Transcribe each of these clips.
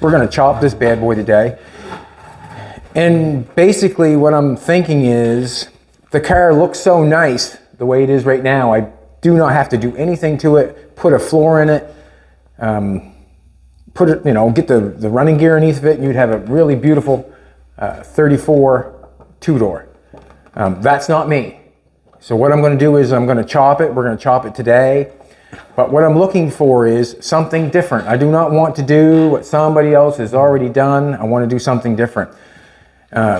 we're gonna chop this bad boy today. And basically what I'm thinking is, the car looks so nice the way it is right now. I do not have to do anything to it, put a floor in it, put it, get the running gear underneath of it, and you'd have a really beautiful 34 two-door. That's not me. So what I'm going to do is I'm going to chop it. We're going to chop it today. But what I'm looking for is something different. I do not want to do what somebody else has already done. I want to do something different.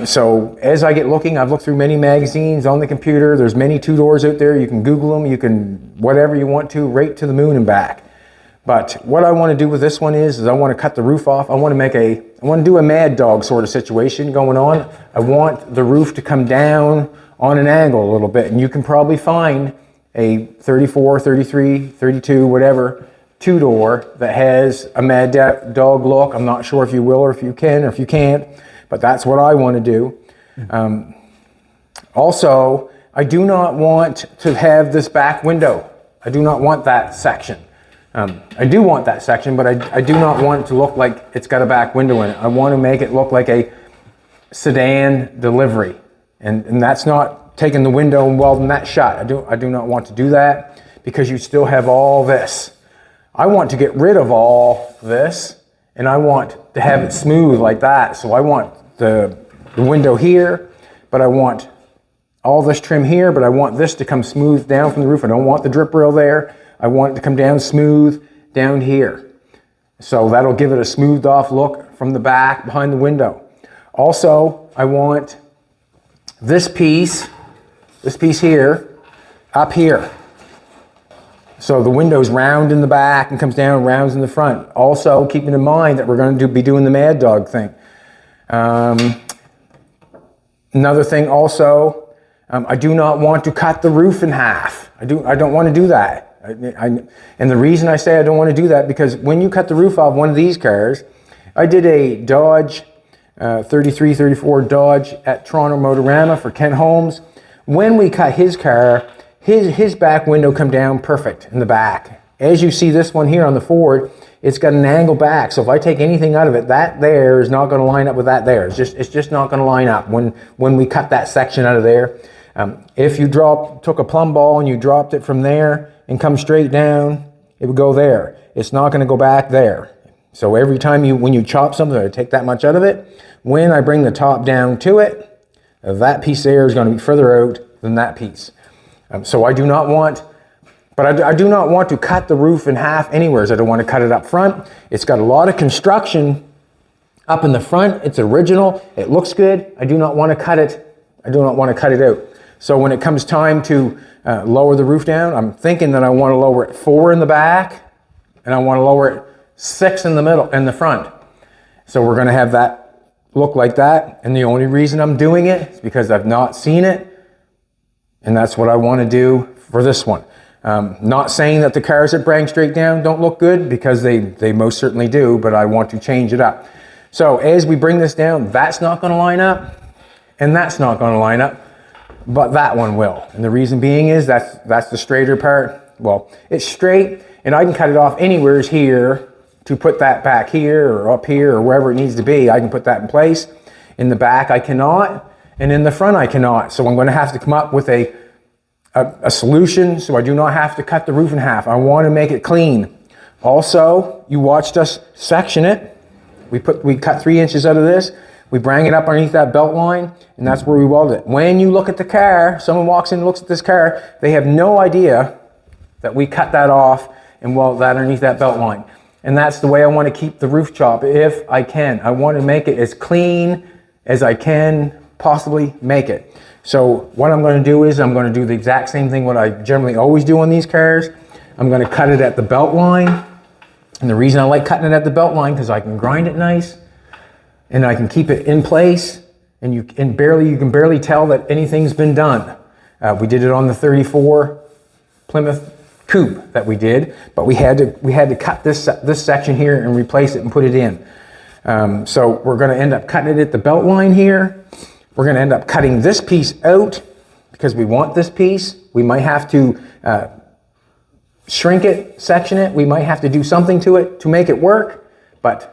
So as I get looking, I've looked through many magazines on the computer. There's many two-doors out there. You can Google them. You can whatever you want to, right to the moon and back. But what I want to do with this one is I want to cut the roof off. I want to do a mad dog sort of situation going on. I want the roof to come down on an angle a little bit. And you can probably find a 34, 33, 32, whatever, two-door that has a mad dog look. I'm not sure if you will or if you can or if you can't. But that's what I want to do. Also, I do not want to have this back window. I do not want that section. I do want that section, but I do not want it to look like it's got a back window in it. I want to make it look like a sedan delivery. And that's not taking the window and welding that shut. I do not want to do that because you still have all this. I want to get rid of all this, and I want to have it smooth like that. So I want the window here, but I want all this trim here, but I want this to come smooth down from the roof. I don't want the drip rail there. I want it to come down smooth down here. So that'll give it a smoothed off look from the back behind the window. Also, I want this piece here, up here. So the window's round in the back and comes down, rounds in the front. Also, keeping in mind that we're going to be doing the Mad Dog thing. Another thing also, I do not want to cut the roof in half. I don't want to do that. And the reason I say I don't want to do that, because when you cut the roof off one of these cars, I did a Dodge 33, 34 Dodge at Toronto Motorama for Ken Holmes. When we cut his car, his back window come down perfect in the back. As you see this one here on the Ford, it's got an angle back. So if I take anything out of it, that there is not going to line up with that there. It's just not going to line up when we cut that section out of there. If you took a plumb ball and you dropped it from there and come straight down, it would go there. It's not going to go back there. So every time when you chop something, I take that much out of it. When I bring the top down to it, that piece there is going to be further out than that piece. So I do not want, but I do not want to cut the roof in half anywhere. I don't want to cut it up front. It's got a lot of construction up in the front. It's original. It looks good. I do not want to cut it. I do not want to cut it out. So when it comes time to lower the roof down, I'm thinking that I want to lower it 4 in the back and I want to lower it 6 in the middle, in the front. So we're going to have that look like that. And the only reason I'm doing it is because I've not seen it. And that's what I want to do for this one. Not saying that the cars that bring straight down don't look good, because they most certainly do, but I want to change it up. So as we bring this down, that's not going to line up and that's not going to line up, but that one will. And the reason being is that's the straighter part. Well, it's straight and I can cut it off anywhere here to put that back here or up here or wherever it needs to be. I can put that in place. In the back I cannot, and in the front I cannot. So I'm going to have to come up with a solution so I do not have to cut the roof in half. I want to make it clean. Also, you watched us section it. We cut 3 inches out of this. We bring it up underneath that belt line, and that's where we weld it. When you look at the car, someone walks in and looks at this car, they have no idea that we cut that off and weld that underneath that belt line. And that's the way I want to keep the roof chop if I can. I want to make it as clean as I can possibly make it. So what I'm going to do is I'm going to do the exact same thing what I generally always do on these cars. I'm going to cut it at the belt line. And the reason I like cutting it at the belt line, because I can grind it nice and I can keep it in place, and you can barely tell that anything's been done. We did it on the 34 Plymouth Coupe that we did, but we had to cut this section here and replace it and put it in. So we're going to end up cutting it at the belt line here. We're going to end up cutting this piece out because we want this piece. We might have to shrink it, section it. We might have to do something to it to make it work, but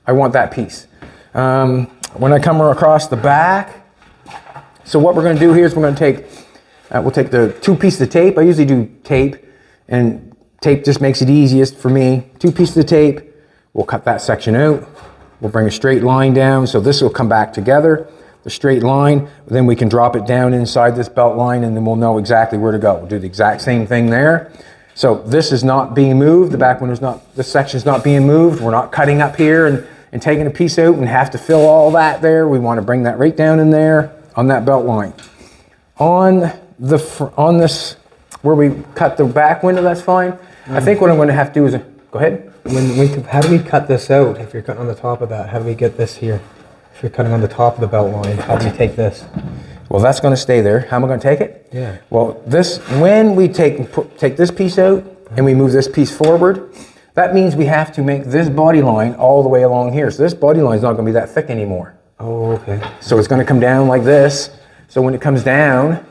I want that piece. When I come across the back, so what we're going to do here is we're going to take, we'll take the 2 pieces of tape. I usually do tape, and tape just makes it easiest for me. 2 pieces of tape, we'll cut that section out. We'll bring a straight line down, so this will come back together, the straight line. Then we can drop it down inside this belt line, and then we'll know exactly where to go. We'll do the exact same thing there. So this is not being moved. The back window's not, this section's not being moved. We're not cutting up here and taking a piece out and have to fill all that there. We want to bring that right down in there on that belt line. On this, where we cut the back window, that's fine. I think what I'm going to have to do is, go ahead. How do we cut this out? If you're cutting on the top of that, how do we get this here? If you're cutting on the top of the belt line, how do we take this? Well, that's going to stay there. How am I going to take it? Yeah. Well, this, when we take this piece out and we move this piece forward, that means we have to make this body line all the way along here. So this body line is not going to be that thick anymore. Oh, okay. So it's going to come down like this. So when it comes down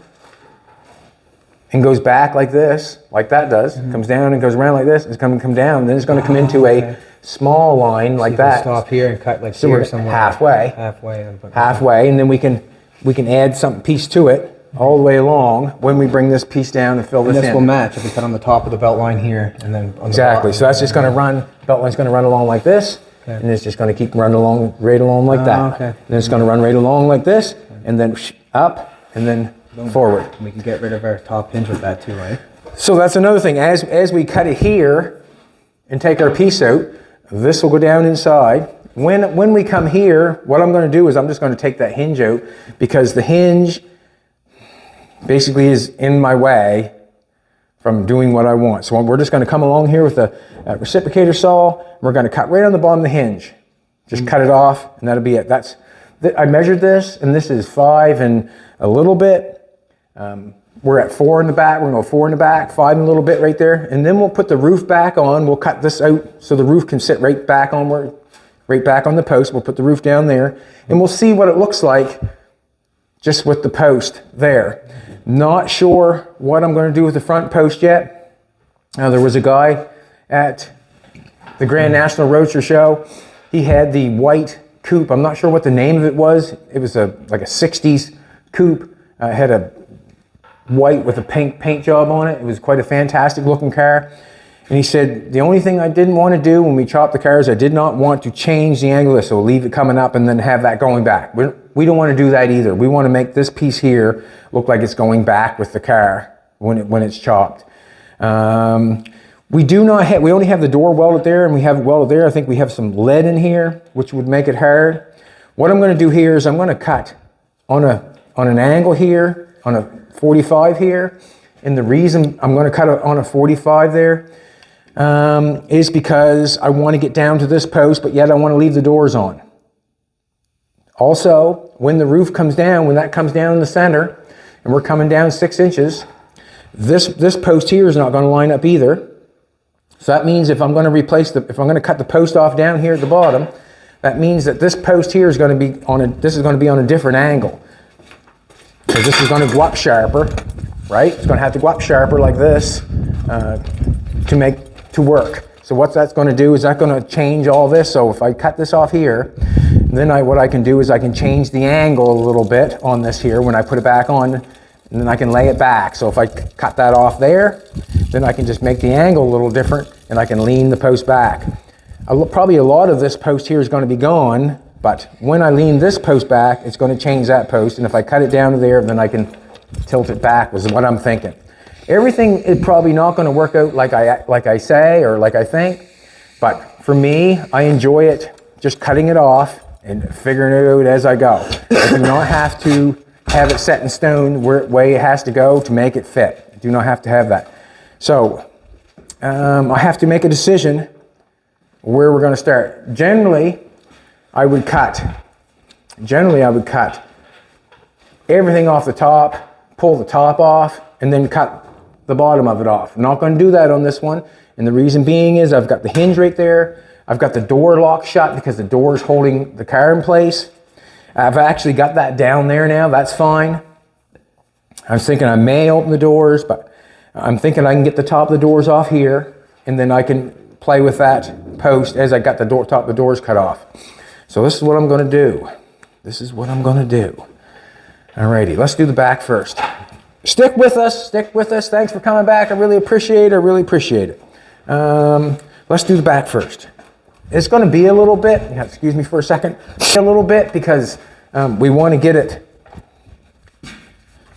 and goes back like this, like that does, comes down and goes around like this, it's going to come down, then it's going to come into a small line like so that. Stop here and cut like so here we're somewhere. Halfway, and then we can add some piece to it all the way along when we bring this piece down and fill this in. And this will match if we cut on the top of the belt line here and then on exactly. The so that's just going to run. Belt line's going to run along like this, and it's just going to keep running along right along like that. Okay. Then it's going to run right along like this, and then up and then forward. We can get rid of our top hinge with that too, right? So that's another thing. As we cut it here and take our piece out, this will go down inside. When we come here, what I'm going to do is I'm just going to take that hinge out, because the hinge basically is in my way from doing what I want. So we're just going to come along here with a reciprocator saw. We're going to cut right on the bottom of the hinge. Just cut it off, and that'll be it. I measured this, and this is 5 and a little bit. We're at 4 in the back. We're going to go 4 in the back, 5 and a little bit right there. And then we'll put the roof back on. We'll cut this out so the roof can sit right back on the post. We'll put the roof down there, and we'll see what it looks like just with the post there. Not sure what I'm going to do with the front post yet. Now, there was a guy at the Grand National Roadster Show. He had the white coupe. I'm not sure what the name of it was. It was like a 60s coupe. It had a white with a pink paint job on it. It was quite a fantastic looking car. And he said, the only thing I didn't want to do when we chopped the cars, I did not want to change the angle of this, so leave it coming up and then have that going back. We don't want to do that either. We want to make this piece here look like it's going back with the car when it's chopped. We only have the door welded there, and we have it welded there. I think we have some lead in here, which would make it hard. What I'm going to do here is I'm going to cut on an angle here, on a 45 here. And the reason I'm going to cut it on a 45 there is because I want to get down to this post, but yet I want to leave the doors on. Also, when the roof comes down, when that comes down in the center, and we're coming down 6 inches, this post here is not going to line up either. So that means if I'm going to cut the post off down here at the bottom, that means that this post here is going to be on a different angle. So this is going to go up sharper, right? It's going to have to go up sharper like this to work. So what that's going to do is that's going to change all this. So if I cut this off here, then what I can do is I can change the angle a little bit on this here when I put it back on, and then I can lay it back. So if I cut that off there, then I can just make the angle a little different, and I can lean the post back. Probably a lot of this post here is going to be gone, but when I lean this post back, it's going to change that post. And if I cut it down to there, then I can tilt it back, is what I'm thinking. Everything is probably not going to work out like I say or like I think, but for me, I enjoy it just cutting it off and figuring it out as I go. I do not have to have it set in stone where way it has to go to make it fit. I do not have to have that. So I have to make a decision where we're going to start. Generally, I would cut everything off the top, pull the top off, and then cut the bottom of it off. I'm not going to do that on this one, and the reason being is I've got the hinge right there. I've got the door locked shut because the door is holding the car in place. I've actually got that down there now. That's fine. I was thinking I may open the doors, but I'm thinking I can get the top of the doors off here, and then I can play with that post as I got the top of the doors cut off. So this is what I'm going to do. This is what I'm going to do. Alrighty, let's do the back first. Stick with us. Stick with us. Thanks for coming back. I really appreciate it. I really appreciate it. Let's do the back first. It's going to be a little bit. Excuse me for a second. A little bit because we want to get it.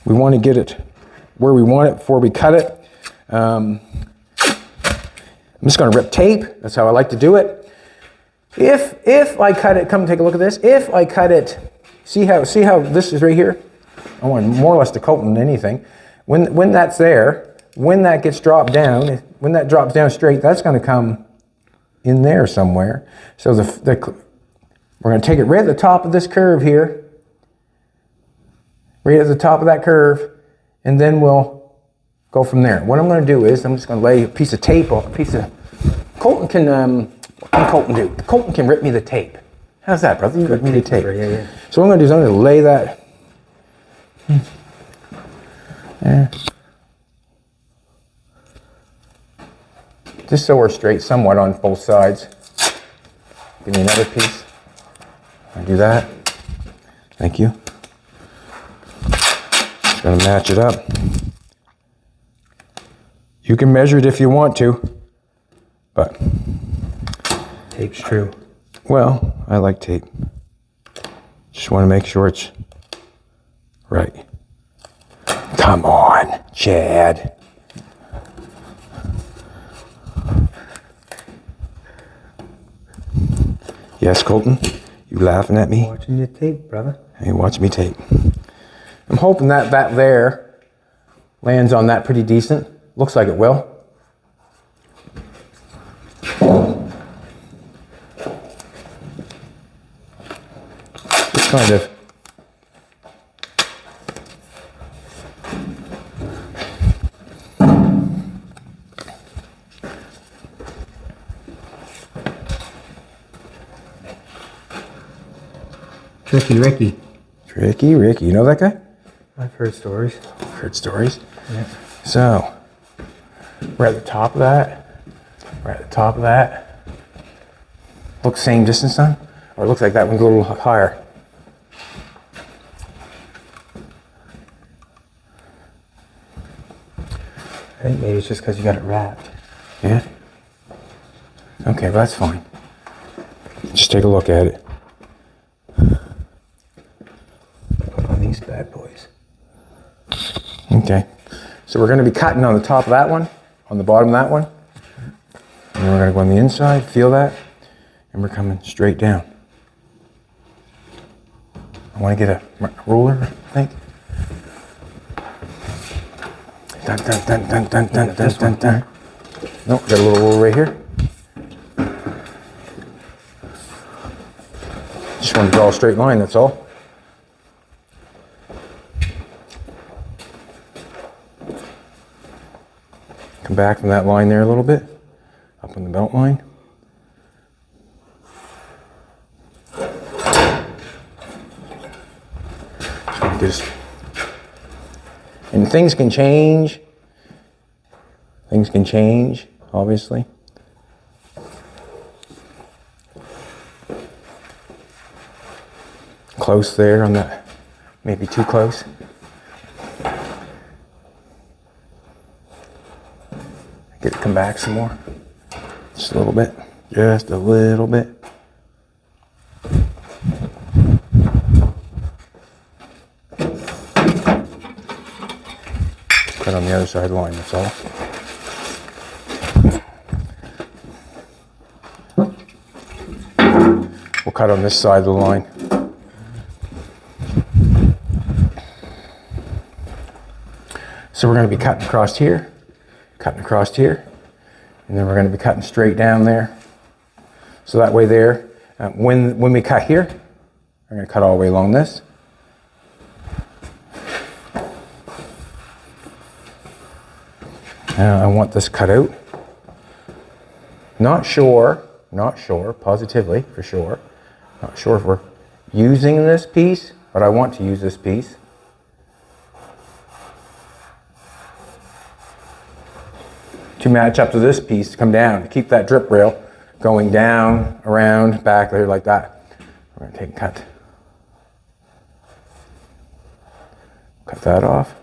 We want to get it where we want it before we cut it. I'm just going to rip tape. That's how I like to do it. If I cut it, come take a look at this. If I cut it, see how this is right here? I want more or less to coat than anything. When that's there, when that gets dropped down, when that drops down straight, that's going to come in there somewhere. So we're going to take it right at the top of this curve here, right at the top of that curve, and then we'll go from there. What I'm going to do is I'm just going to lay a piece of tape on a piece of. Colton can what can Colton do? Colton can rip me the tape. How's that, brother? You rip me the tape. Yeah. So what I'm going to do is I'm going to lay that. Yeah. Just so we're straight somewhat on both sides. Give me another piece. I'll do that. Thank you. Just gonna match it up. You can measure it if you want to, but Tape's true. well, I like tape. Just want to make sure it's right. Come on, Chad. Yes, Colton? You laughing at me? Watching your tape, brother. Hey, watch me tape. I'm hoping that there lands on that pretty decent. Looks like it will. Just kind of. Tricky Ricky. Tricky Ricky. You know that guy? I've heard stories. Heard stories. Yeah. So, we're at the top of that. We're at the top of that. Looks same distance, son? Or it looks like that one's a little higher. I think maybe it's just because you got it wrapped. Yeah? Okay, well, that's fine. Just take a look at it. Put on these bad boys. Okay. So we're going to be cutting on the top of that one, on the bottom of that one. And then we're going to go on the inside, feel that, and we're coming straight down. I want to get a ruler, I think. Dun, dun, dun, dun, dun, dun, dun, dun, dun. No, got a little ruler right here. Just want to draw a straight line, that's all. Come back from that line there a little bit, up on the belt line. And things can change. Things can change, obviously. Close there on that, maybe too close. Get it come back some more. Just a little bit. Just a little bit. Cut on the other side of the line, that's all. We'll cut on this side of the line. So we're going to be cutting across here, cutting across here, and then we're going to be cutting straight down there. So that way there, when we cut here, we're going to cut all the way along this. I want this cut out. Not sure, positively, for sure. Not sure if we're using this piece, but I want to use this piece. To match up to this piece, to come down, to keep that drip rail going down, around, back there like that. We're gonna take and cut that off.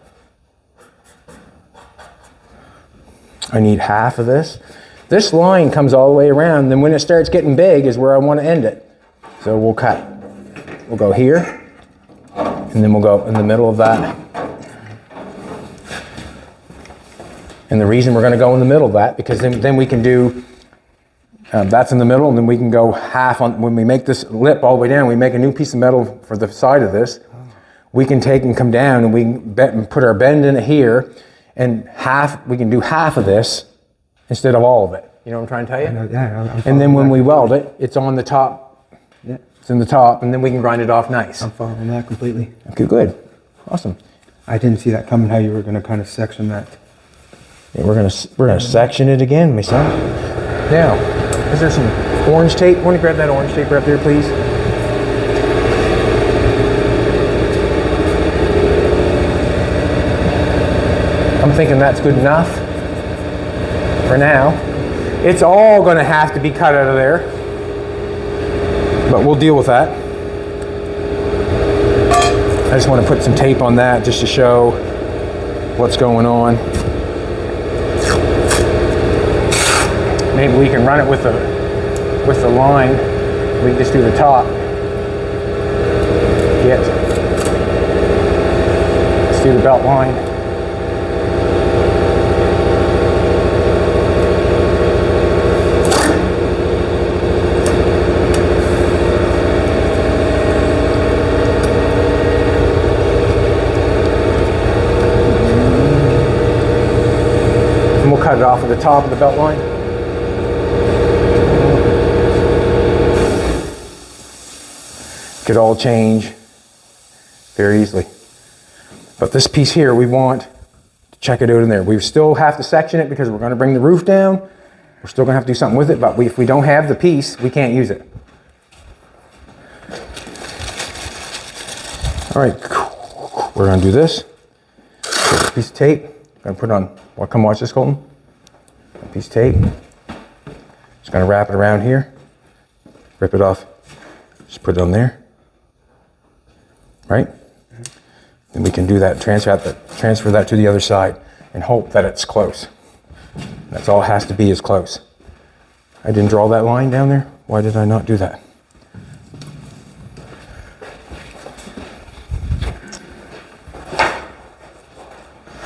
I need half of this. This line comes all the way around, then when it starts getting big is where I want to end it. So we'll go here, and then we'll go in the middle of that. And the reason we're going to go in the middle of that, because then we can do, that's in the middle, and then we can go half on, when we make this lip all the way down, we make a new piece of metal for the side of this. We can take and come down, and we can put our bend in it here, and we can do half of this instead of all of it. You know what I'm trying to tell you? Yeah. And then when we weld it, it's on the top. Yeah. It's in the top, and then we can grind it off nice. I'm following that completely. Okay, good. Awesome. I didn't see that coming, how you were going to kind of section that. Yeah, we're gonna section it again, my son. Now, is there some orange tape? Want to grab that orange tape right there, please? I'm thinking that's good enough for now. It's all gonna have to be cut out of there, but we'll deal with that. I just want to put some tape on that just to show what's going on. Maybe we can run it with the line. We can just do the top. Let's do the belt line. And we'll cut it off at the top of the belt line. Could all change very easily. But this piece here, we want to check it out in there. We still have to section it because we're going to bring the roof down. We're still going to have to do something with it, but if we don't have the piece, we can't use it. All right, we're going to do this. Take a piece of tape. I'm going to put on, well, come watch this, Colton. A piece of tape. Just going to wrap it around here. Rip it off. Just put it on there. Right? And we can do that, transfer that to the other side and hope that it's close. That's all it has to be, is close. I didn't draw that line down there. Why did I not do that?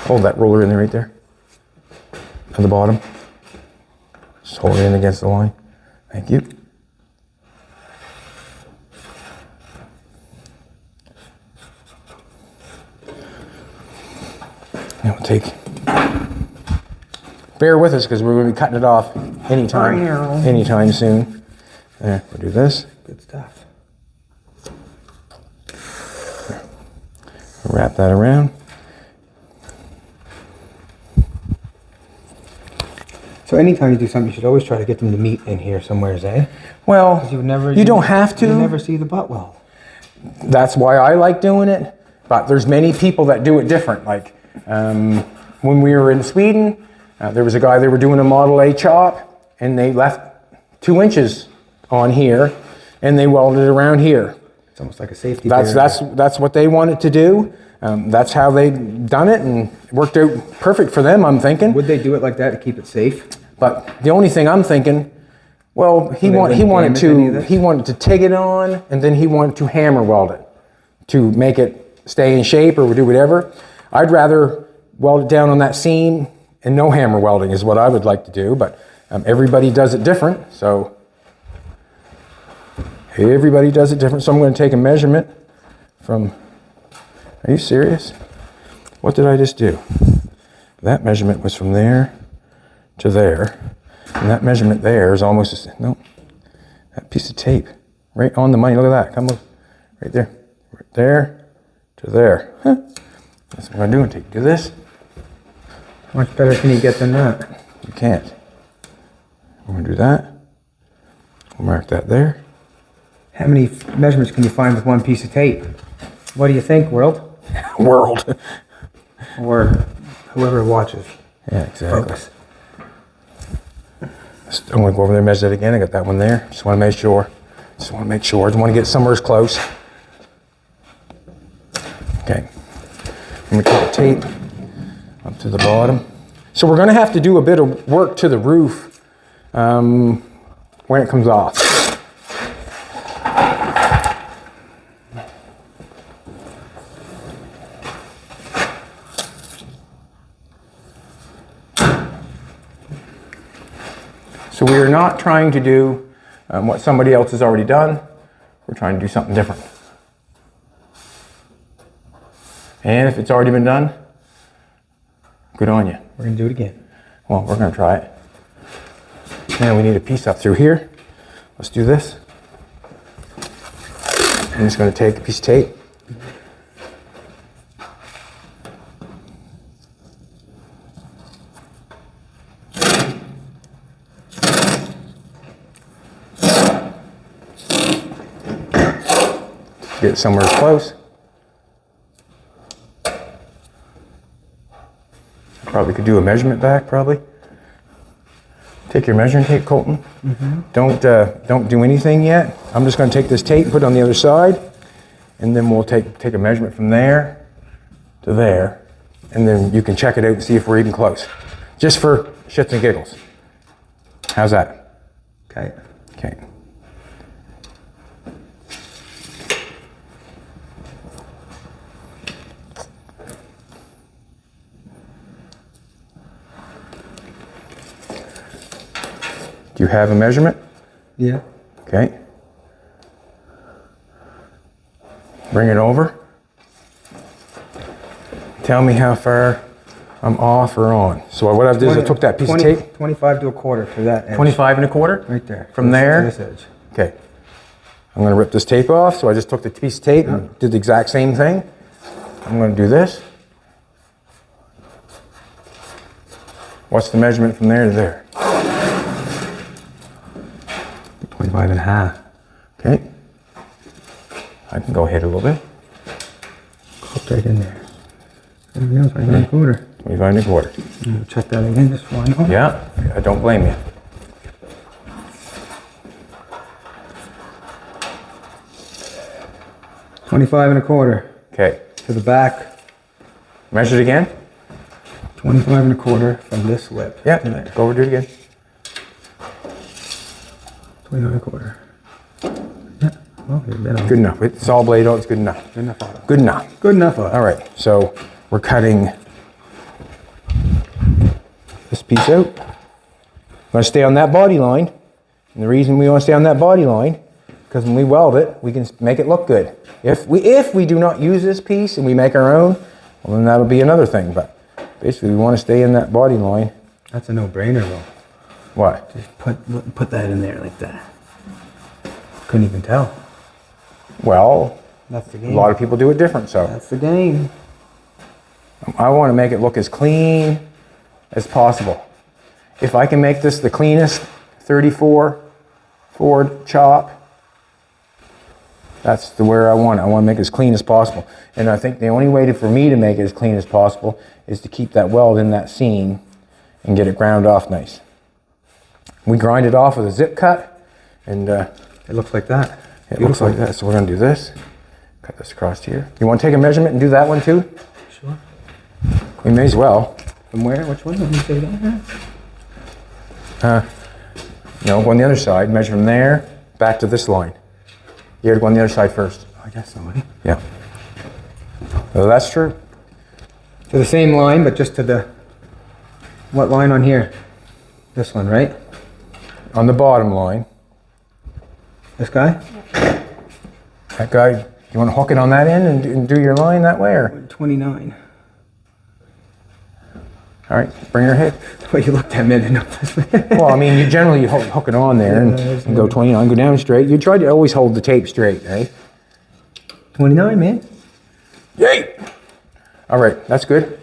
Hold that roller in there right there. At the bottom. Just hold it in against the line. Thank you. Now we'll take, bear with us because we're going to be cutting it off anytime soon. There, we'll do this. Good stuff. Wrap that around. So anytime you do something, you should always try to get them to meet in here somewhere, eh? Well, you don't have to. You never see the butt weld. That's why I like doing it. But there's many people that do it different. Like when we were in Sweden, there was a guy, they were doing a Model A chop, and they left 2 inches on here, and they welded it around here. It's almost like a safety. That's what they wanted to do. That's how they done it, and it worked out perfect for them, I'm thinking. Would they do it like that to keep it safe? But the only thing I'm thinking, well, he wanted to TIG it on, and then he wanted to hammer weld it to make it stay in shape or do whatever. I'd rather weld it down on that seam, and no hammer welding is what I would like to do, but everybody does it different, so everybody does it different. So I'm going to take a measurement from, are you serious? What did I just do? That measurement was from there to there, and that measurement there is almost, no, that piece of tape, right on the money, look at that, come on, right there to there. Huh. That's what I'm doing. Do this. How much better can you get than that? You can't. We're going to do that. We'll mark that there. How many measurements can you find with one piece of tape? What do you think, world? World. Or whoever watches. Yeah, exactly. Focus. I'm gonna go over there and measure it again. I got that one there. Just wanna make sure. Just wanna want to get somewhere as close. Okay. I'm gonna take the tape up to the bottom. So we're gonna have to do a bit of work to the roof when it comes off. So we are not trying to do what somebody else has already done. We're trying to do something different. And if it's already been done, good on you. We're gonna do it again. Well, we're gonna try it. Now we need a piece up through here. Let's do this. I'm just gonna take a piece of tape. Get somewhere close. Probably could do a measurement back, probably. Take your measuring tape, Colton. Don't do anything yet. I'm just gonna take this tape, put it on the other side, and then we'll take a measurement from there to there, and then you can check it out and see if we're even close. Just for shits and giggles. How's that? Okay. Okay. Do you have a measurement? Yeah. Okay. Bring it over. Tell me how far I'm off or on. So what I did is I took that piece of tape. 25 to a quarter for that edge. 25 and a quarter? Right there. From there? To this edge. Okay. I'm gonna rip this tape off. So I just took the piece of tape and did the exact same thing. I'm gonna do this. What's the measurement from there to there? 25 and a half. Okay. I can go ahead a little bit. Hook right in there. There we go, 25 and a quarter. 25 and a quarter. We'll check that again, just flying off. Yeah, I don't blame you. $25 and a quarter. Okay. To the back, Measure it again? 25 and a quarter from this lip. Yeah, to there. go over, do it again. 25 and a quarter. Yeah, well, you're better. Good enough. It's all blade out, it's good enough. Good enough. Auto. Good enough. Good enough. Auto. All right, so we're cutting this piece out. We're gonna stay on that body line. And the reason we wanna stay on that body line, because when we weld it, we can make it look good. If we do not use this piece and we make our own, well then that'll be another thing. But basically we wanna stay in that body line. That's a no-brainer though. What? Just put that in there like that. Couldn't even tell. Well, That's the a game. lot of people do it different, so. That's the game. I wanna make it look as clean as possible. If I can make this the cleanest 34 Ford chop, that's where I want it. I want to make it as clean as possible. And I think the only way for me to make it as clean as possible is to keep that weld in that seam and get it ground off nice. We grind it off with a zip cut, and It looks like that. it looks like that. So we're going to do this. Cut this across here. You want to take a measurement and do that one too? Sure. We may as well. From where? Which one? Let me say that. No, go on the other side. Measure from there back to this line. You got to go on the other side first. I guess so, eh? Yeah. Well, that's true. To the same line, but just to the... What line on here? This one, right? On the bottom line. This guy? That guy, you want to hook it on that end and do your line that way, or? 29. All right, bring your head. Well, you looked at me and Well, I mean, you generally hook it on there and go 29, go down straight. You try to always hold the tape straight, eh? 29, man. Yay! All right, that's good.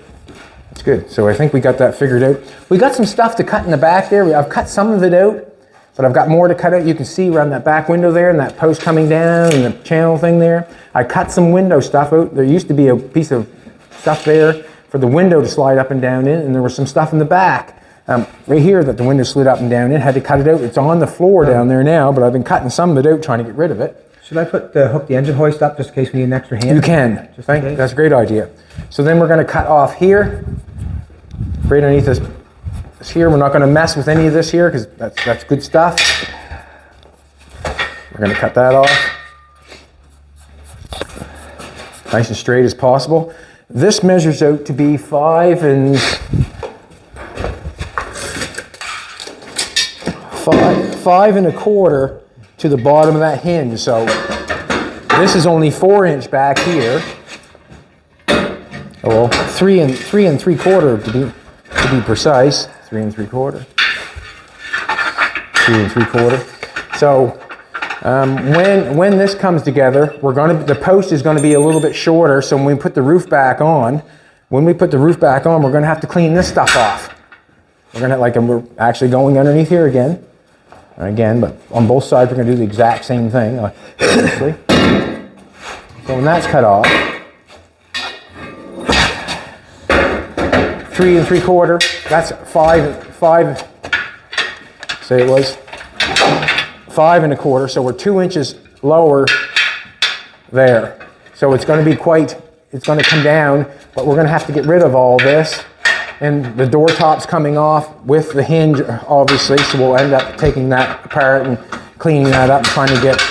That's good. So I think we got that figured out. We got some stuff to cut in the back there. I've cut some of it out, but I've got more to cut out. You can see around that back window there and that post coming down and the channel thing there. I cut some window stuff out. There used to be a piece of stuff there for the window to slide up and down in, and there was some stuff in the back right here that the window slid up and down in, had to cut it out. It's on the floor down there now, but I've been cutting some of it out trying to get rid of it. Should I hook the engine hoist up just in case we need an extra hand? You can. That's a great idea. So then we're going to cut off here, right underneath this here. We're not going to mess with any of this here because that's good stuff. We're going to cut that off. Nice and straight as possible. This measures out to be 5 and 5.25 to the bottom of that hinge. So this is only 4-inch back here. Well, 3 3/4 to be precise. 3 3/4. 3 3/4. So when this comes together, the post is going to be a little bit shorter. So when we put the roof back on, we're going to have to clean this stuff off. We're actually going underneath here again, but on both sides we're going to do the exact same thing. Obviously. So when that's cut off, 3 3/4. That's 5. Say it was 5.25. So we're 2 inches lower there. So it's going to be it's going to come down, but we're going to have to get rid of all this. And the door top's coming off with the hinge, obviously, so we'll end up taking that apart and cleaning that up and trying to get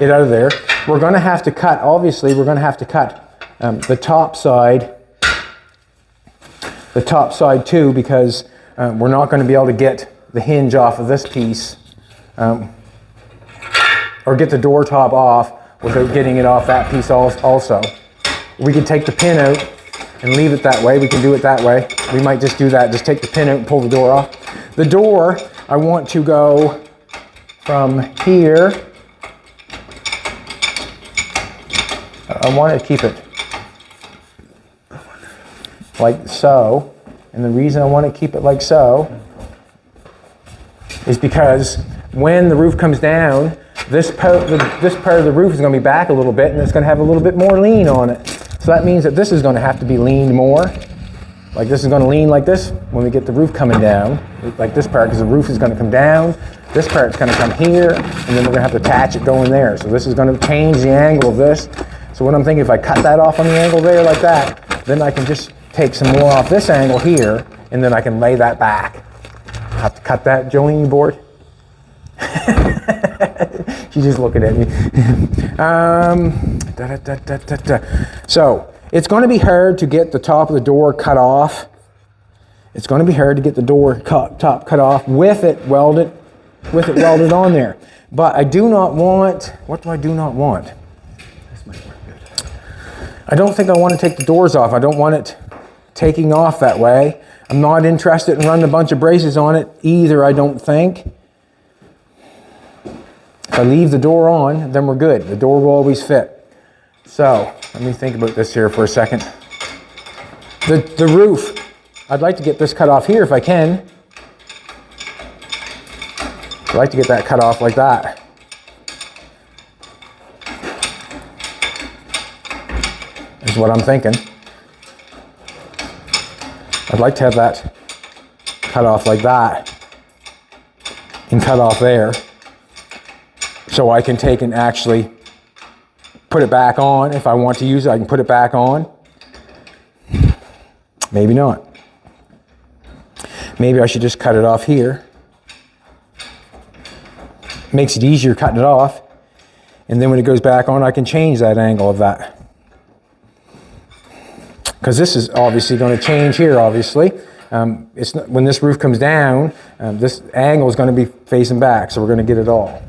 it out of there. We're going to have to cut, obviously, the top side too, because we're not going to be able to get the hinge off of this piece or get the door top off without getting it off that piece also. We can take the pin out and leave it that way. We can do it that way. We might just do that, just take the pin out and pull the door off. The door, I want to go from here. I want to keep it like so. And the reason I want to keep it like so is because when the roof comes down, this part of the roof is going to be back a little bit and it's going to have a little bit more lean on it. So that means that this is going to have to be leaned more. Like this is going to lean like this when we get the roof coming down, like this part, because the roof is going to come down. This part's going to come here, and then we're going to have to attach it going there. So this is going to change the angle of this. So what I'm thinking, if I cut that off on the angle there like that, then I can just take some more off this angle here, and then I can lay that back. I have to cut that, Jolene, you bored? She's just looking at me. So it's going to be hard to get the top of the door cut off. It's going to be hard to get the door top cut off with it welded on there. But I do not want. What do I do not want? This might work good. I don't think I want to take the doors off. I don't want it taking off that way. I'm not interested in running a bunch of braces on it either. I don't think. If I leave the door on, then we're good. The door will always fit. So, let me think about this here for a second. The roof, I'd like to get this cut off here if I can. I'd like to get that cut off like that. Is what I'm thinking. I'd like to have that cut off like that and cut off there. So I can take and actually put it back on. If I want to use it, I can put it back on. Maybe not. Maybe I should just cut it off here. Makes it easier cutting it off. And then when it goes back on, I can change that angle of that. Because this is obviously going to change here, obviously. It's not, when this roof comes down, this angle is going to be facing back, so we're going to get it all.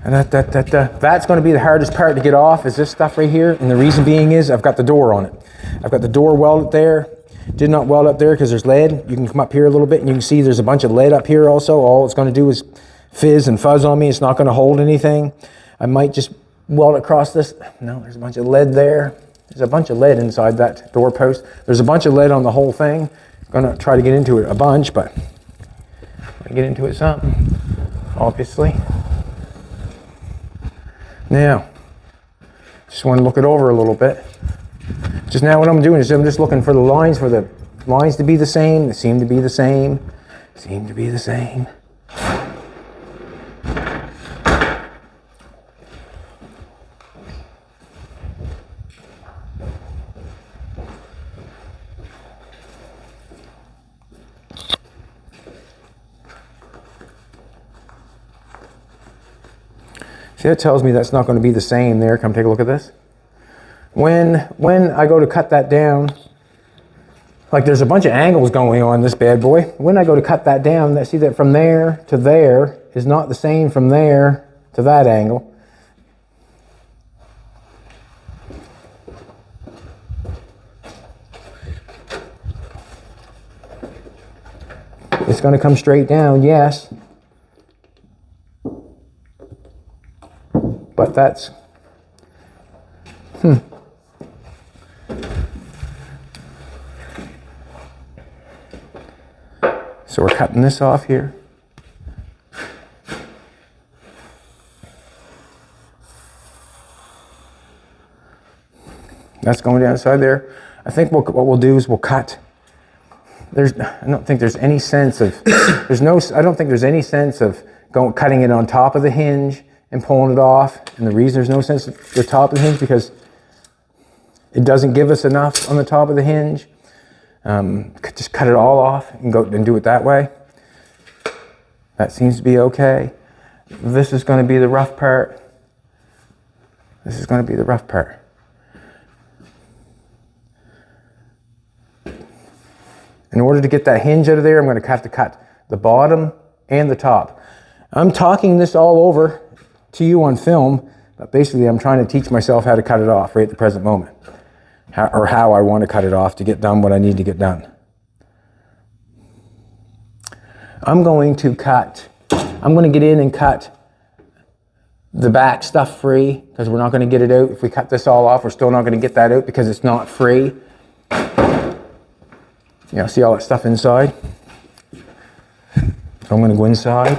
And that's going to be the hardest part to get off, is this stuff right here. And the reason being is I've got the door on it. I've got the door welded there. Did not weld up there because there's lead. You can come up here a little bit and you can see there's a bunch of lead up here also. All it's going to do is fizz and fuzz on me. It's not going to hold anything. I might just weld across this. No, there's a bunch of lead there. There's a bunch of lead inside that door post. There's a bunch of lead on the whole thing. I'm going to try to get into it a bunch, but I'm going to get into it some, obviously. Now, just want to look it over a little bit. Just now what I'm doing is I'm just looking for the lines to be the same. They seem to be the same. seem to be the same. See, that tells me that's not going to be the same there. Come take a look at this. When I go to cut that down, like there's a bunch of angles going on this bad boy. When I go to cut that down, see that from there to there is not the same from there to that angle. It's going to come straight down, yes. But that's, So we're cutting this off here. That's going down inside there. I think what we'll do is we'll cut. I don't think there's any sense of, I don't think there's any sense of cutting it on top of the hinge and pulling it off. And the reason there's no sense of the top of the hinge because it doesn't give us enough on the top of the hinge. Just cut it all off and go and do it that way. That seems to be okay. This is going to be the rough part. This is going to be the rough part. In order to get that hinge out of there, I'm going to have to cut the bottom and the top. I'm talking this all over to you on film, but basically I'm trying to teach myself how to cut it off right at the present moment. How I want to cut it off to get done what I need to get done. I'm going to get in and cut the back stuff free because we're not going to get it out. If we cut this all off, we're still not going to get that out because it's not free. You know, see all that stuff inside? So I'm going to go inside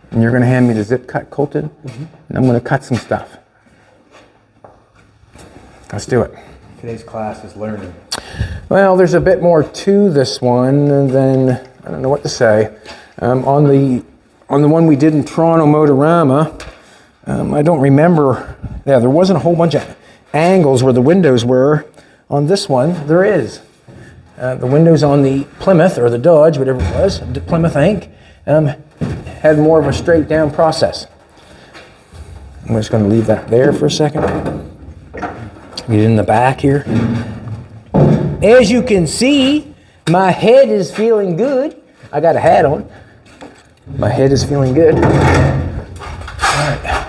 and you're going to hand me the zip cut, Colton, and I'm going to cut some stuff. Let's do it. Today's class is learning. Well, there's a bit more to this one than, I don't know what to say. On the one we did in Toronto Motorama, I don't remember, there wasn't a whole bunch of angles where the windows were. On this one, there is. The windows on the Plymouth, or the Dodge, whatever it was, the Plymouth, I think, had more of a straight down process. I'm just going to leave that there for a second. Get in the back here. As you can see, my head is feeling good. I got a hat on. My head is feeling good. All right.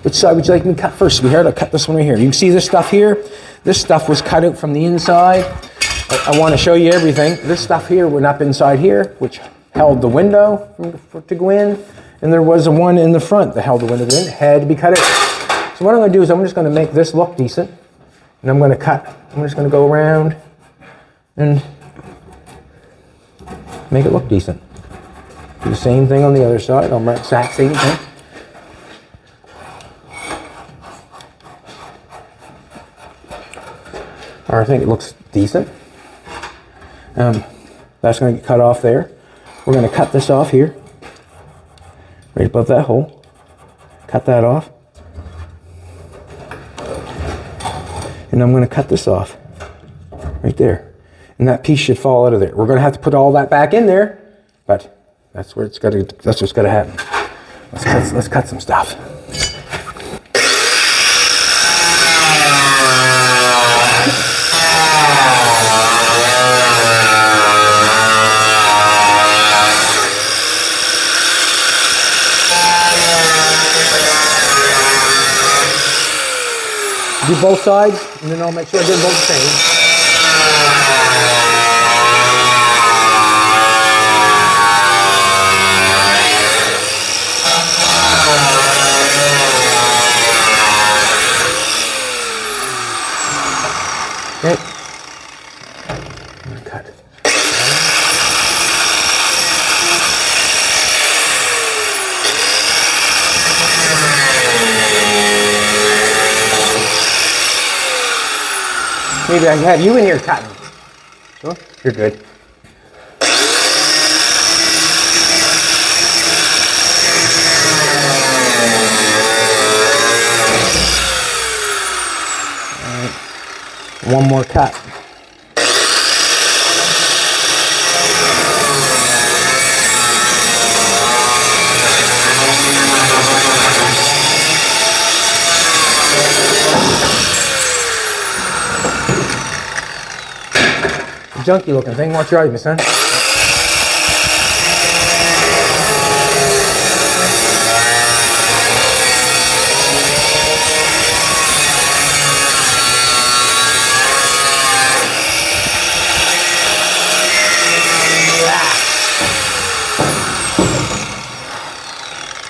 Which side would you like me to cut first, sweetheart? I'll cut this one right here. You can see this stuff here. This stuff was cut out from the inside. I want to show you everything. This stuff here went up inside here, which held the window to go in. And there was a one in the front that held the window in. It had to be cut out. So what I'm going to do is I'm just going to make this look decent. And I'm going to cut. I'm just going to go around and make it look decent. Do the same thing on the other side. I'll make the exact same thing. I think it looks decent. That's going to get cut off there. We're going to cut this off here, right above that hole. Cut that off. And I'm going to cut this off right there. And that piece should fall out of there. We're going to have to put all that back in there, but that's what's got to happen. Let's cut some stuff. Do both sides, and then I'll make sure I get both the same. Okay. I'm gonna cut. Maybe I can have you in here cutting. Sure, you're good. One more cut. Junky looking thing, watch your eyes, my son.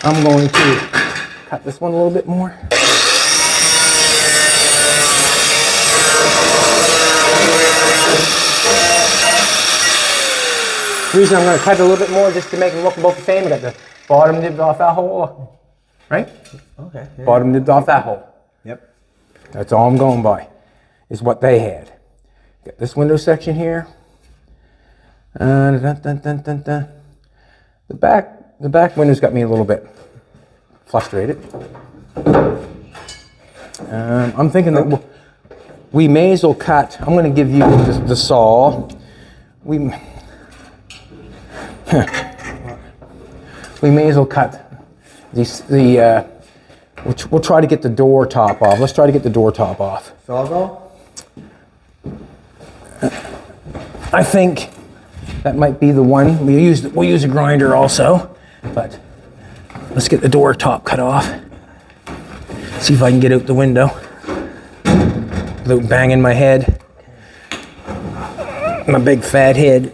I'm going to cut this one a little bit more. The reason I'm going to cut it a little bit more just to make it look both the same. I got the bottom nibbed off that hole, right? Okay. Yeah. Bottom nibbed off that hole. Yep. That's all I'm going by, is what they had. Got this window section here. The back window's got me a little bit frustrated. I'm thinking that we may as well cut. I'm going to give you the saw. We may as well cut we'll try to get the door top off. Let's try to get the door top off. Sawzall? I think that might be the one. We'll use a grinder also, but let's get the door top cut off. See if I can get out the window without banging my head. My big fat head.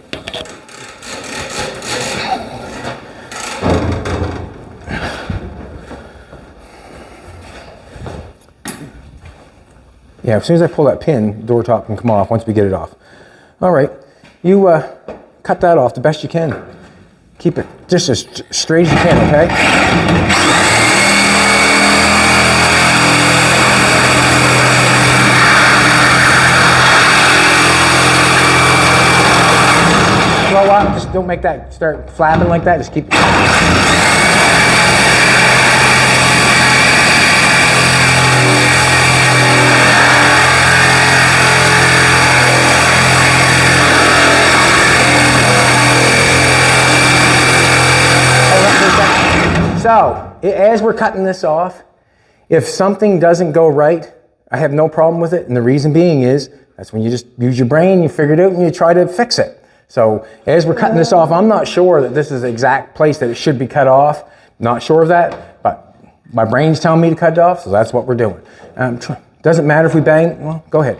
Yeah, as soon as I pull that pin, door top can come off once we get it off. All right, you cut that off the best you can. Keep it just as straight as you can, okay? Slow up, just don't make that start flapping like that, just keep. So, as we're cutting this off, if something doesn't go right, I have no problem with it. And the reason being is, that's when you just use your brain, you figure it out, and you try to fix it. So, as we're cutting this off, I'm not sure that this is the exact place that it should be cut off. Not sure of that, but my brain's telling me to cut it off, so that's what we're doing. Doesn't matter if we bang, well, go ahead.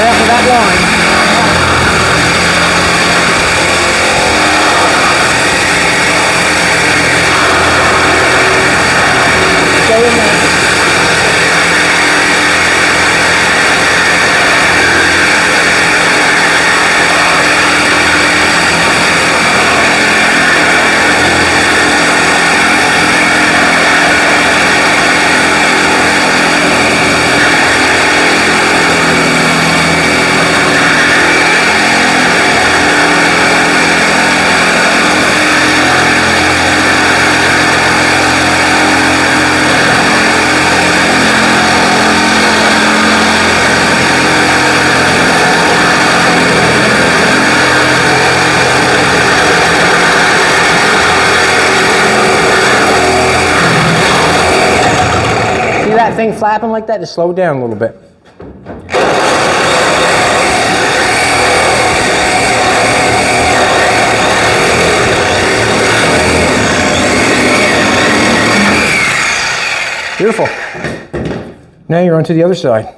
After that line. Stay in there. That thing flapping like that, just slow it down a little bit. Beautiful. Now you're on to the other side.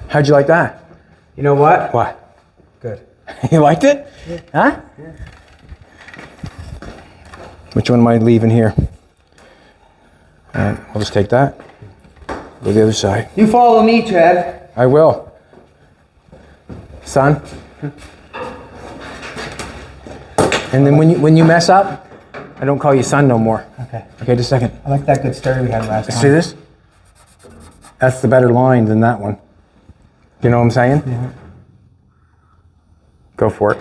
How'd you like that? You know what? What? Good. You liked it? Yeah. Huh? Yeah. Which one am I leaving here? Alright, I'll just take that. Go to the other side. You follow me, Chad. I will. Son. And then when you mess up, I don't call you son no more. Okay. Okay, just a second. I like that good story we had last time. See this? That's the better line than that one. You know what I'm saying? Yeah. Go for it.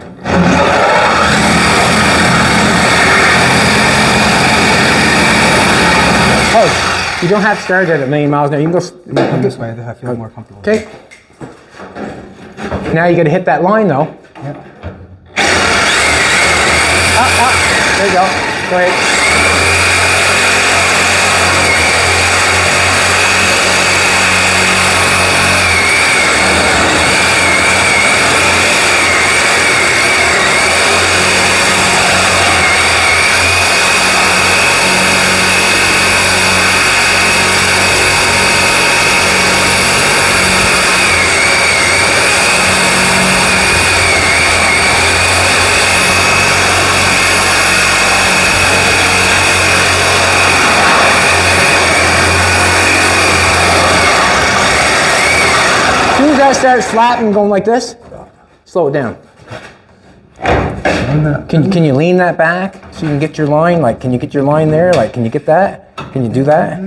Oh, you don't have to start at a million miles an hour. You can go. Come this way. I feel more comfortable. Okay. Now you got to hit that line though. Yep. There you go. Go ahead. As soon as that starts flapping, going like this, slow it down. Can you lean that back so you can get your line? Like, can you get your line there? Like, can you get that? Can you do that?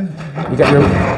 You got your.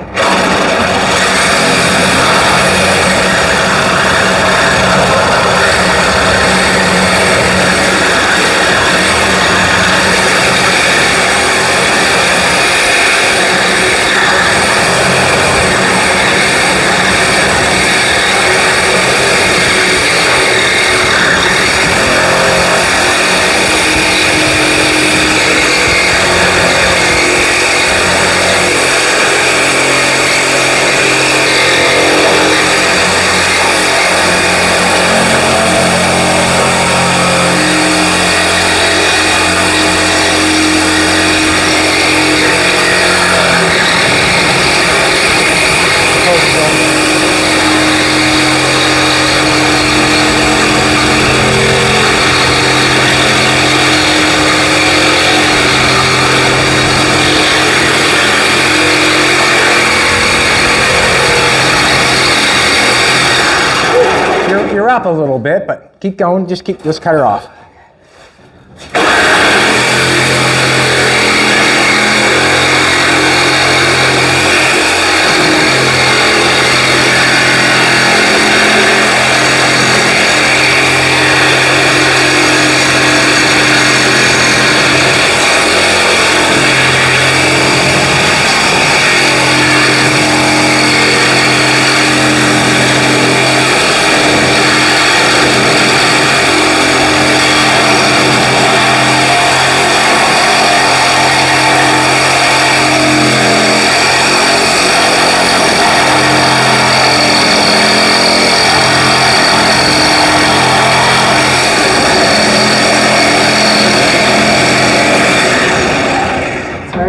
You're up a little bit, but keep going. Just cut her off.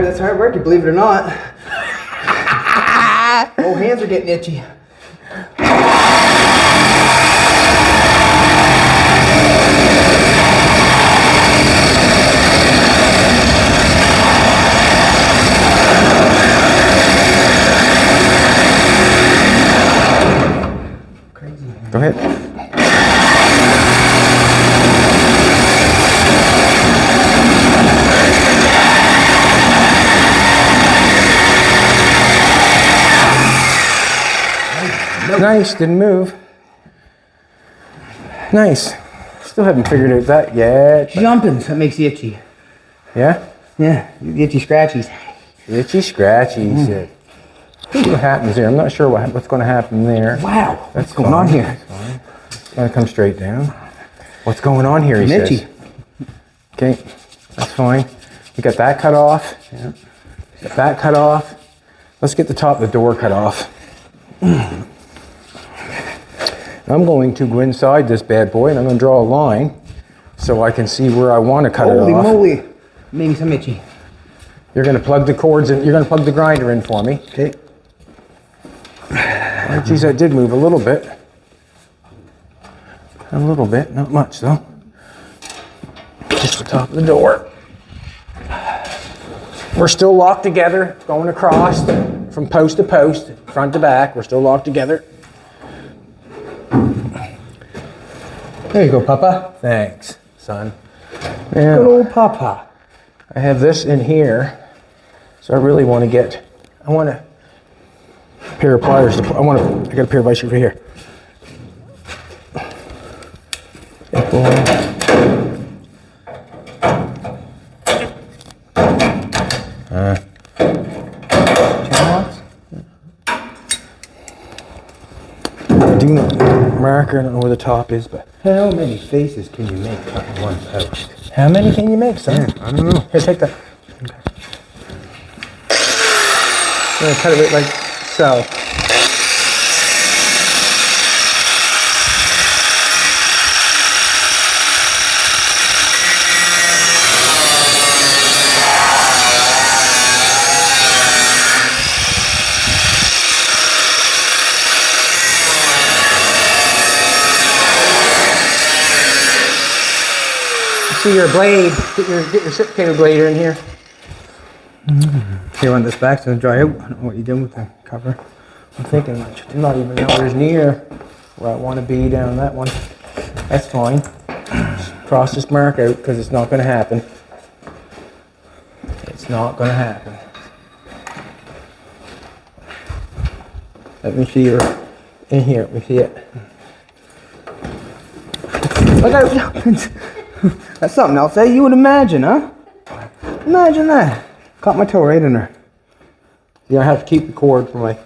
That's hard work, you believe it or not. Oh, hands are getting itchy. Crazy. Go ahead. Nice, didn't move. Nice. Still haven't figured out that yet. Jumping, that makes you itchy. Yeah? Yeah, the itchy scratchies. Itchy scratchies. See what happens there. I'm not sure what's going to happen there. Wow, what's going on here? It's going to come straight down. What's going on here, he says. Itchy. Okay, that's fine. We got that cut off. Yeah. Got that cut off. Let's get the top of the door cut off. I'm going to go inside this bad boy and I'm going to draw a line so I can see where I want to cut it off. Holy moly, made me some itchy. You're going to plug the cords in, you're going to plug the grinder in for me. Okay. Oh, geez, that did move a little bit. A little bit, not much though. Just the top of the door. We're still locked together, going across from post to post, front to back. We're still locked together. There you go, Papa. Thanks, son. Good old Papa. I have this in here, so I really want to get, I want a pair of pliers to, I got a pair of vice grips right here. Okay, marker. I don't know where the top is, but How many faces can you make cutting one post? how many can you make, son? Yeah, I don't know. Here, take that. Okay. I'm gonna cut it like so. See your blade. Get your reciprocator blade in here. You want this back to dry out? I don't know what you're doing with the cover. I'm thinking I'm not even nowhere near where I want to be down that one. That's fine. Just cross this mark out because it's not going to happen. It's not going to happen. Let me see your in here. Let me see it. Look out! That's something else, eh? You would imagine, huh? Imagine that. Caught my toe right in there. Yeah, I have to keep the cord for my.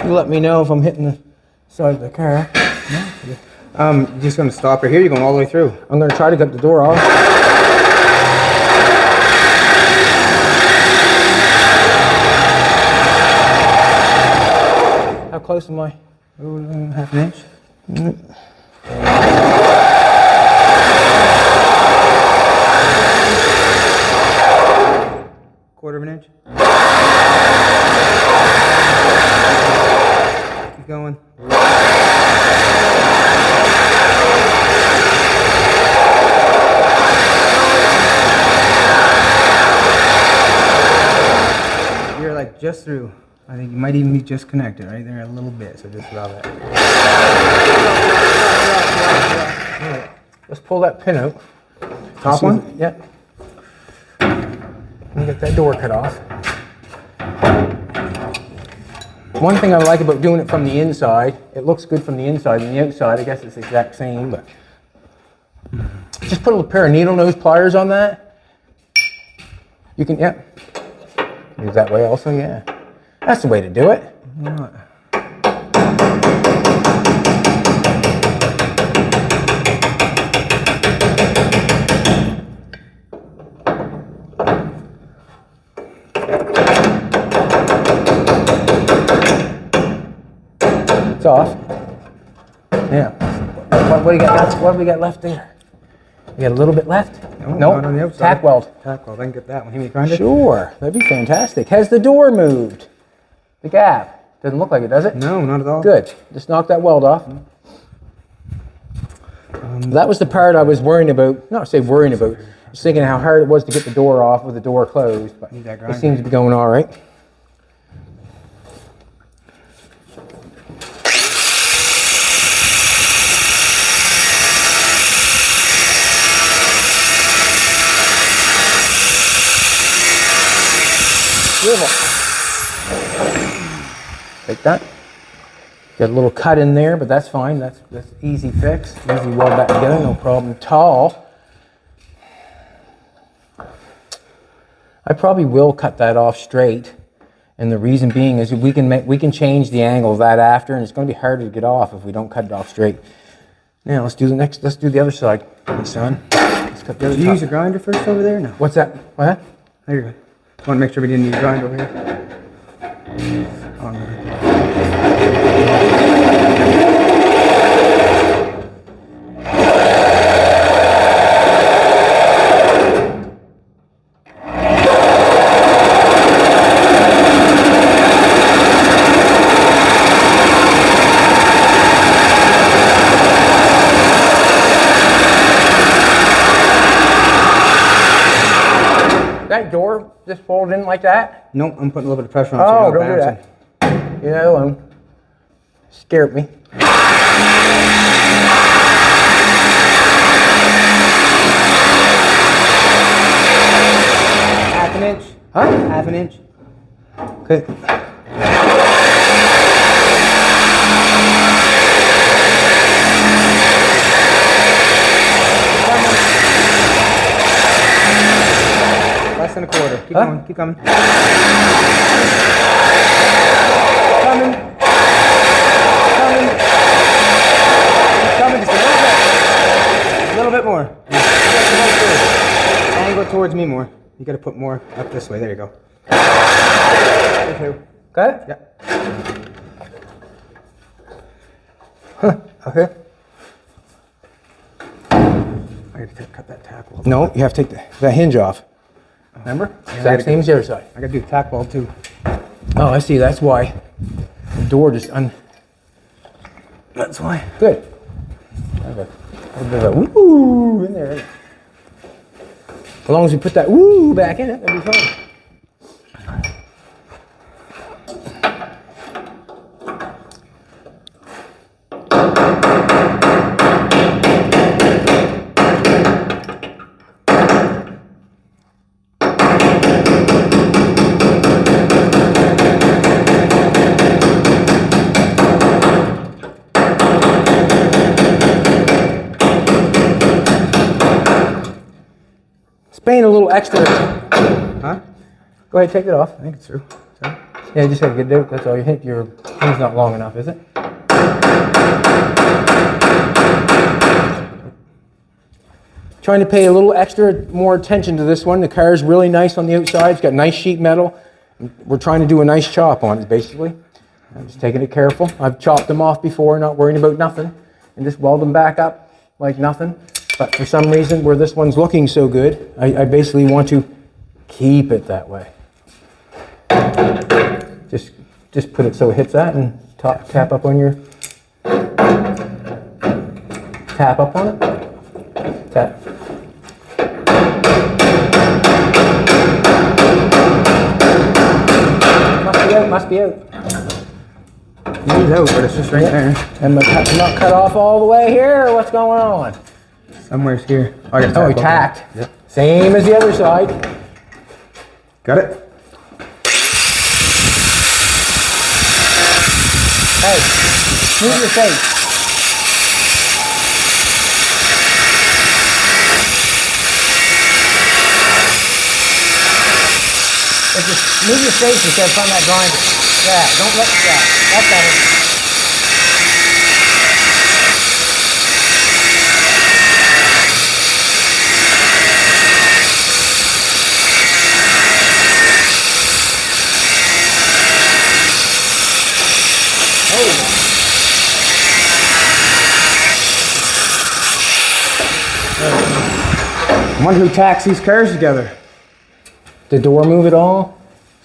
Let me know if I'm hitting the side of the car. You're just gonna stop right here. You're going all the way through. I'm going to try to get the door off. How close am I? Half an inch. Quarter of an inch. Keep going. You're like just through. I think you might even be just connected right there a little bit, so just rub it. Alright, let's pull that pin out. Top one? Yep. And get that door cut off. One thing I like about doing it from the inside, it looks good from the inside and the outside. I guess it's the exact same, but just put a pair of needle nose pliers on that. You can, yeah. Use that way also, yeah. That's the way to do it. It's off. Yeah. What do you got left? What have we got left there? We got a little bit left? No, Nope. not on the outside. Tack weld. Tack weld. I can get that one. Give me a grinder. Sure. That'd be fantastic. Has the door moved? The gap. Doesn't look like it, does it? No, not at all. Good. Just knock that weld off. That was the part I was worrying about. Not say worrying about. I was thinking how hard it was to get the door off with the door closed, but Need that it grinder. seems to be going all right. Like that. Got a little cut in there, but that's fine. That's easy fix. Easy weld that together, no problem at all. I probably will cut that off straight, and the reason being is we can change the angle of that after, and it's going to be harder to get off if we don't cut it off straight. Now let's do the next. Let's do the other side, my son. Let's cut the other Did you top. use a grinder first over there? No. What's that? What? There you go. I want to make sure we didn't need a grinder over here. On there. that door just fold in like that? Nope, I'm putting a little bit of pressure on it. Oh, so don't do that. Leave that alone. Scared me. Half an inch. Huh? Half an inch. Okay. Less than a quarter. Keep going. Keep coming. Coming. Coming. Coming just a little bit more. Angle towards me more. You gotta put more up this way. There you go. Okay? Yeah. Huh. Okay. I gotta cut that tack weld. No, you have to take that hinge off. Remember? Exact same as the other side. I gotta do the tack weld too. Oh, I see. That's why the door just That's why. Good. Have a bit of a woo in there. As long as we put that woo back in it, that'll be fine. Spain a little extra. Huh? Go ahead, take it off. I think it's through. So. Yeah, just gotta get it out. That's all. Your pin's not long enough, is it? Trying to pay a little extra more attention to this one. The car is really nice on the outside. It's got nice sheet metal. We're trying to do a nice chop on it, basically. I'm just taking it careful. I've chopped them off before, not worrying about nothing, and just weld them back up like nothing. But for some reason, where this one's looking so good, I basically want to keep it that way. Just put it so it hits that and tap up on your... Tap up on it. Tap. Must be out. He's out, but it's just right there. And not cut off all the way here, or what's going on? Somewhere's here. Oh, He tacked. Yep. Same as the other side. Got it? Hey, move your face. Just move your face instead of front of that grinder. Yeah, don't let that. That's better. I wonder who tacks these cars together. The door move at all?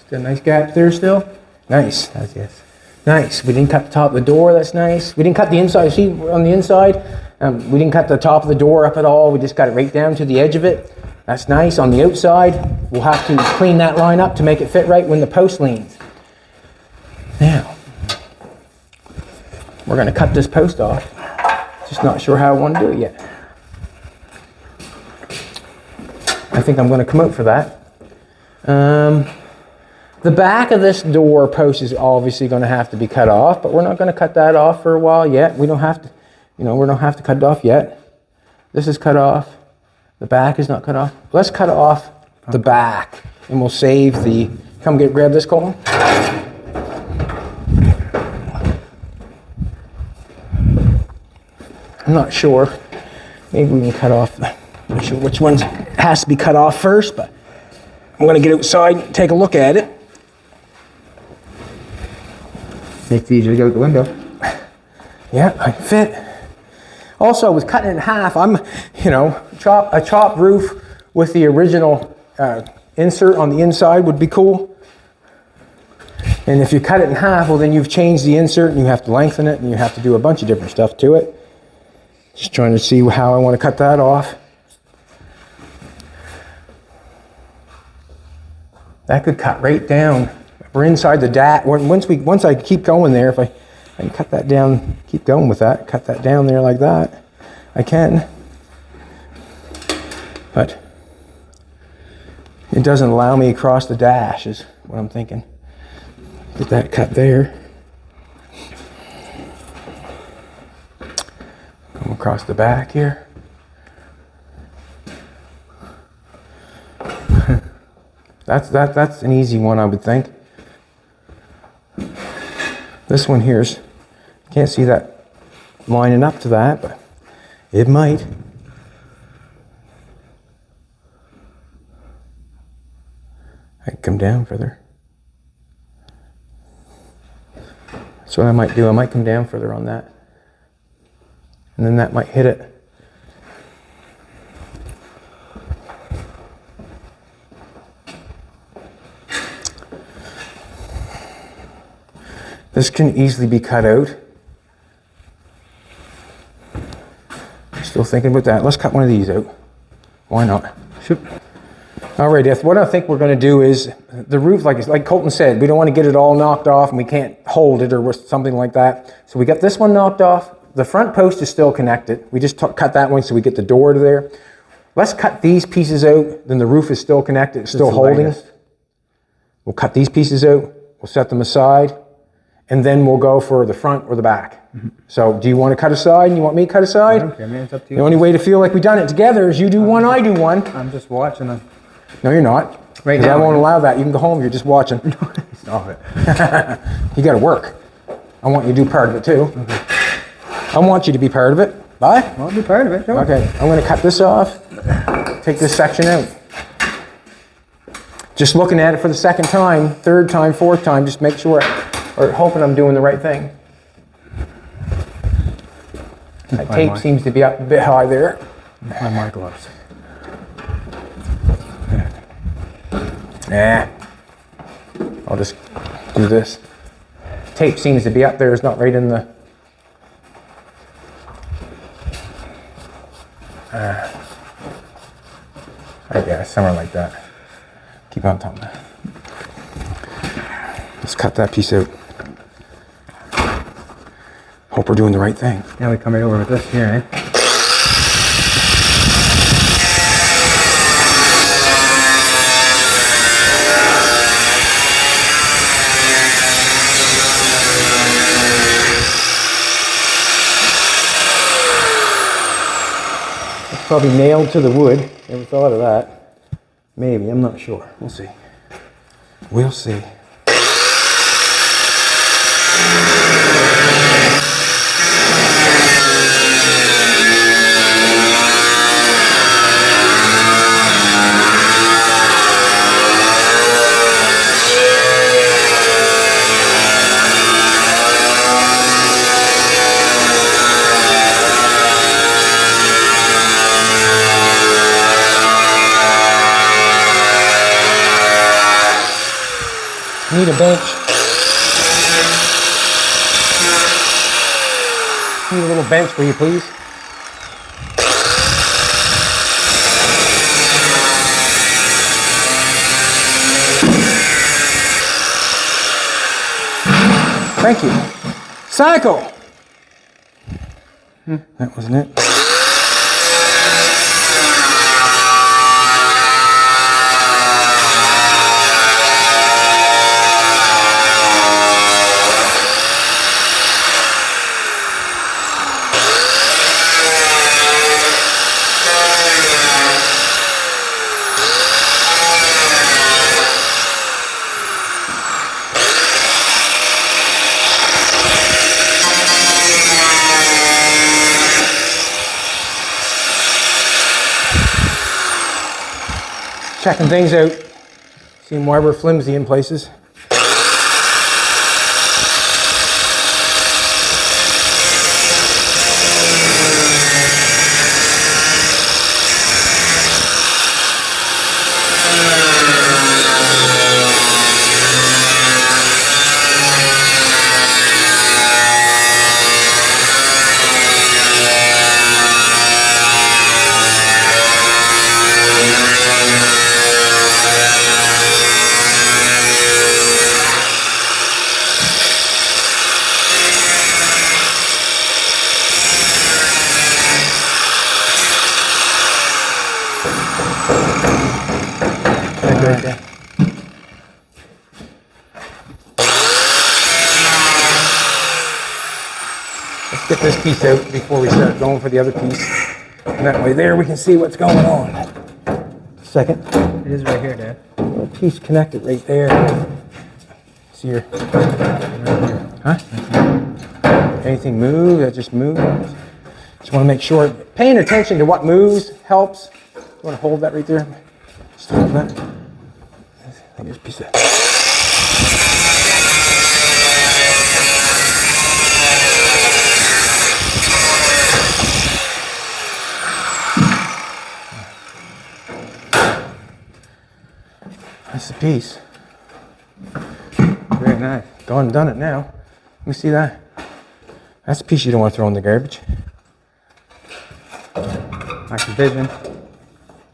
Still a nice gap there still? Nice. That's yes. Nice. We didn't cut the top of the door. That's nice. We didn't cut the inside. See on the inside? We didn't cut the top of the door up at all. We just got it right down to the edge of it. That's nice. On the outside, we'll have to clean that line up to make it fit right when the post leans. Now, we're going to cut this post off. Just not sure how I want to do it yet. I think I'm going to come out for that. The back of this door post is obviously going to have to be cut off, but we're not going to cut that off for a while yet. We don't have to, we don't have to cut it off yet. This is cut off. The back is not cut off. Let's cut off the back, and we'll save the. Come grab this, Colton. I'm not sure. Maybe we can cut off. I'm not sure which one has to be cut off first, but I'm going to get outside and take a look at it. Makes it easier to go out the window. Yeah, I fit. Also, with cutting it in half, a chopped roof with the original insert on the inside would be cool. And if you cut it in half, well, then you've changed the insert and you have to lengthen it and you have to do a bunch of different stuff to it. Just trying to see how I want to cut that off. that could cut right down. We're inside the dash. Once I keep going there, if I can cut that down, keep going with that, cut that down there like that, I can. But it doesn't allow me across the dash is what I'm thinking. Get that cut there. Come across the back here. That's an easy one, I would think. This one here's, can't see that lining up to that, but it might. I can come down further. That's what I might do. I might come down further on that. And then that might hit it. This can easily be cut out. Still thinking about that. Let's cut one of these out. Why not? Shoot. All right, what I think we're going to do is the roof, like Colton said, we don't want to get it all knocked off and we can't hold it or something like that. So we got this one knocked off. The front post is still connected. We just cut that one so we get the door to there. Let's cut these pieces out. Then the roof is still connected, it's still holding. We'll cut these pieces out. We'll set them aside. And then we'll go for the front or the back. Mm-hmm. So do you want to cut aside and you want me to cut aside? I don't care, man. It's up to you. The only way to feel like we've done it together is you do one, I do one. I'm just watching them. No, you're not. Right now. I won't allow that. You can go home, you're just watching. Stop it. You got to work. I want you to do part of it too. Okay. I want you to be part of it. Bye? I'll be part of it, sure. Okay, I'm going to cut this off. Take this section out. Just looking at it for the second time, third time, fourth time, just make sure, or hoping I'm doing the right thing. That tape seems to be up a bit high there. Find my gloves. Nah. I'll just do this. Tape seems to be up there. It's not right in the... I guess, somewhere like that. Keep on top of that. Let's cut that piece out. Hope we're doing the right thing. Now we come right over with this here, eh? Probably nailed to the wood. Never thought of that. Maybe, I'm not sure. We'll see. We'll see. Need a bench. Need a little bench, will you please? Thank you. Cycle! That wasn't it. Checking things out, seeing why we're flimsy in places. right there. Let's get this piece out before we start going for the other piece. And that way there we can see what's going on. Second. It is right here, Dad. Little piece connected right there. See here. Huh? Anything move? That just moves. Just want to make sure. Paying attention to what moves helps. You want to hold that right there? Just hold that. I think there's a piece of. That's the piece. Very nice. Gone and done it now. Let me see that. That's a piece you don't want to throw in the garbage. Nice vision.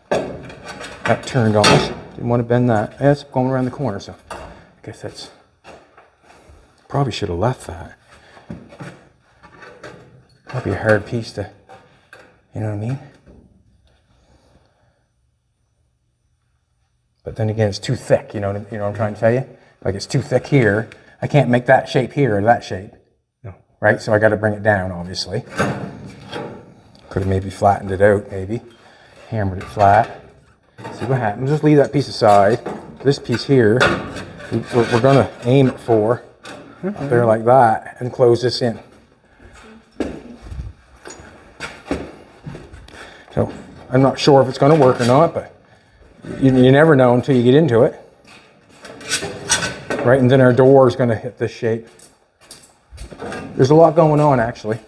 That turned on us. Didn't want to bend that. Yeah, it's going around the corner, so I guess that's. Probably should have left that. Probably a hard piece to. You know what I mean? But then again, it's too thick. You know what I'm trying to tell you? Like it's too thick here. I can't make that shape here or that shape. No. Right? So I got to bring it down, obviously. Could have maybe flattened it out, maybe. Hammered it flat. See what happens. Just leave that piece aside. This piece here, we're going to aim it for up there like that and close this in. So I'm not sure if it's going to work or not, but you never know until you get into it. Right, and then our door is going to hit this shape. There's a lot going on, actually.